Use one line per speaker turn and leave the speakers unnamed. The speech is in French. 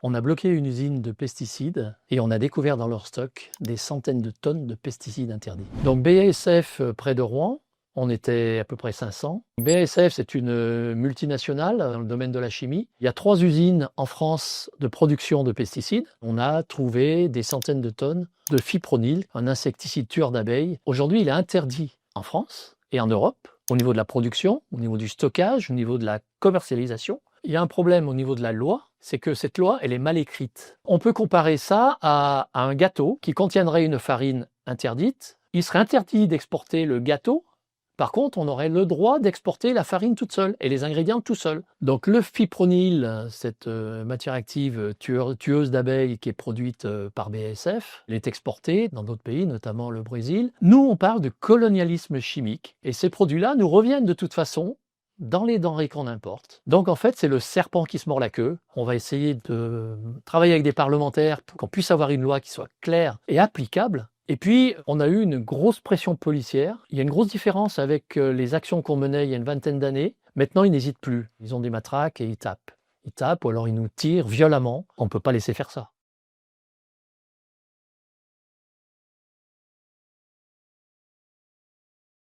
On a bloqué une usine de pesticides et on a découvert dans leur stock des centaines de tonnes de pesticides interdits. Donc BASF près de Rouen, on était à peu près 500. BASF, c'est une multinationale dans le domaine de la chimie. Il y a 3 usines en France de production de pesticides. On a trouvé des centaines de tonnes de fipronil, un insecticide tueur d'abeilles. Aujourd'hui, il est interdit en France et en Europe au niveau de la production, au niveau du stockage, au niveau de la commercialisation. Il y a un problème au niveau de la loi, c'est que cette loi, elle est mal écrite. On peut comparer ça à un gâteau qui contiendrait une farine interdite. Il serait interdit d'exporter le gâteau. Par contre, on aurait le droit d'exporter la farine toute seule et les ingrédients tout seuls. Donc le fipronil, cette matière active tueuse d'abeilles qui est produite par BASF, elle est exportée dans d'autres pays, notamment le Brésil. Nous, on parle de colonialisme chimique et ces produits-là nous reviennent de toute façon dans les denrées qu'on importe. Donc en fait, c'est le serpent qui se mord la queue. On va essayer de travailler avec des parlementaires pour qu'on puisse avoir une loi qui soit claire et applicable. Et puis, on a eu une grosse pression policière. Il y a une grosse différence avec les actions qu'on menait il y a une vingtaine d'années. Maintenant, ils n'hésitent plus. Ils ont des matraques et ils tapent. Ils tapent ou alors ils nous tirent violemment. On ne peut pas laisser faire ça.